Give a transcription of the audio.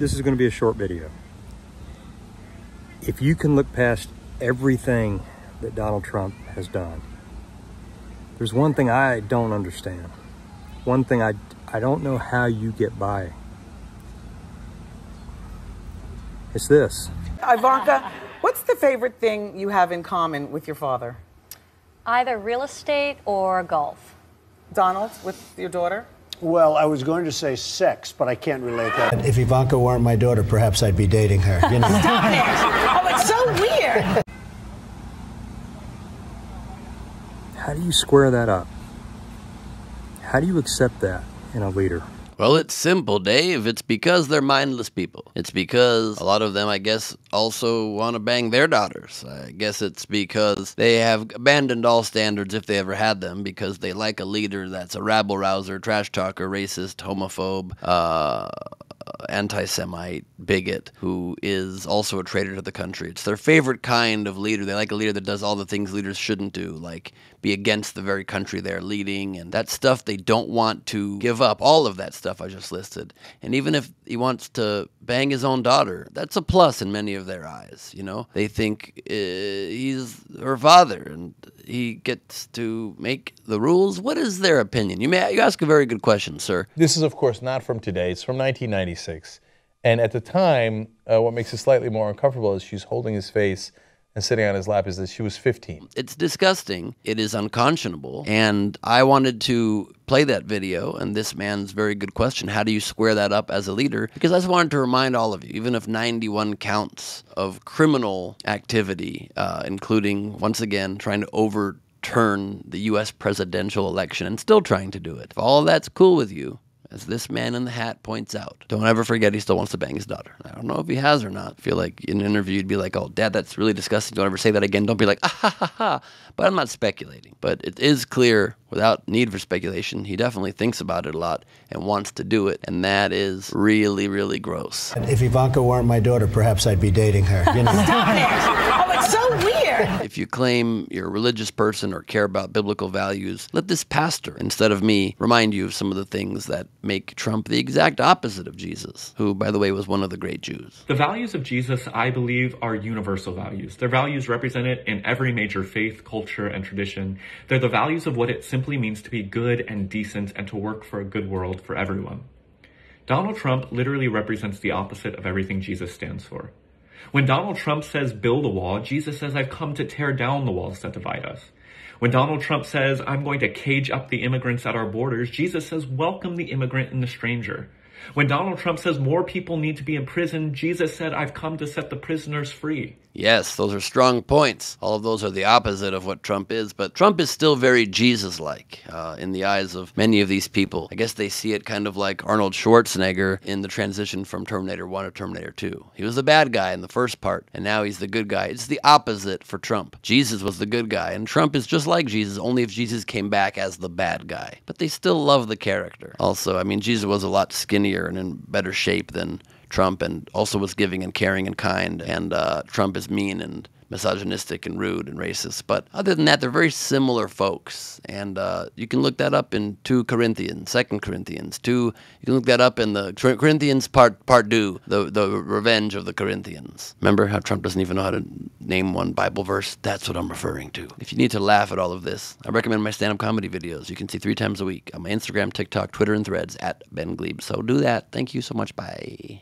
This is going to be a short video. If you can look past everything that Donald Trump has done, there's one thing I don't understand. One thing I don't know how you get by. It's this. Ivanka, what's the favorite thing you have in common with your father? Either real estate or golf. Donald, with your daughter? Well, I was going to say sex, but I can't relate that. If Ivanka weren't my daughter, perhaps I'd be dating her. You know? Stop it! Oh, it's so weird! How do you square that up? How do you accept that in a leader? Well, it's simple, Dave. It's because they're mindless people. It's because a lot of them, I guess, also want to bang their daughters. I guess it's because they have abandoned all standards if they ever had them, because they like a leader that's a rabble-rouser, trash talker, racist, homophobe, anti-Semite, bigot, who is also a traitor to the country. It's their favorite kind of leader. They like a leader that does all the things leaders shouldn't do, like be against the very country they're leading, and that stuff they don't want to give up, all of that stuff I just listed. And even if he wants to bang his own daughter, that's a plus in many of their eyes, you know? They think he's her father, and he gets to make the rules. What is their opinion? You ask a very good question, sir. This is, of course, not from today. It's from 1996. And at the time, what makes it slightly more uncomfortable is she's holding his face and sitting on his lap is that she was 15. It's disgusting. It is unconscionable. And I wanted to play that video and this man's very good question. How do you square that up as a leader? Because I just wanted to remind all of you, even if 91 counts of criminal activity, including, once again, trying to overturn the U.S. presidential election and still trying to do it, if all of that's cool with you, as this man in the hat points out, don't ever forget he still wants to bang his daughter. I don't know if he has or not. I feel like in an interview you'd be like, oh, Dad, that's really disgusting. Don't ever say that again. Don't be like, ah, ha, ha, ha. But I'm not speculating. But it is clear, without need for speculation, he definitely thinks about it a lot and wants to do it. And that is really, really gross. If Ivanka weren't my daughter, perhaps I'd be dating her. You know? Stop it! Oh, it's so weird! If you claim you're a religious person or care about biblical values, let this pastor, instead of me, remind you of some of the things that make Trump the exact opposite of Jesus, who, by the way, was one of the great Jews. The values of Jesus, I believe, are universal values. They're values represented in every major faith, culture, and tradition. They're the values of what it simply means to be good and decent and to work for a good world for everyone. Donald Trump literally represents the opposite of everything Jesus stands for. When Donald Trump says build a wall, Jesus says I've come to tear down the walls that divide us. When Donald Trump says I'm going to cage up the immigrants at our borders, Jesus says welcome the immigrant and the stranger. When Donald Trump says more people need to be in prison, Jesus said I've come to set the prisoners free. Yes, those are strong points. All of those are the opposite of what Trump is, but Trump is still very Jesus-like in the eyes of many of these people. I guess they see it kind of like Arnold Schwarzenegger in the transition from Terminator 1 to Terminator 2. He was the bad guy in the first part, and now he's the good guy. It's the opposite for Trump. Jesus was the good guy, and Trump is just like Jesus, only if Jesus came back as the bad guy. But they still love the character. Also, I mean, Jesus was a lot skinnier and in better shape than Trump, and also was giving and caring and kind, and Trump is mean and misogynistic and rude and racist. But other than that, they're very similar folks, and you can look that up in 2 Corinthians, 2 Corinthians 2. You can look that up in the Corinthians part 2, the revenge of the Corinthians. Remember how Trump doesn't even know how to name one Bible verse? That's what I'm referring to. If you need to laugh at all of this, I recommend my stand-up comedy videos. You can see 3 times a week on my Instagram, TikTok, Twitter, and Threads at Ben Gleib. So do that. Thank you so much. Bye.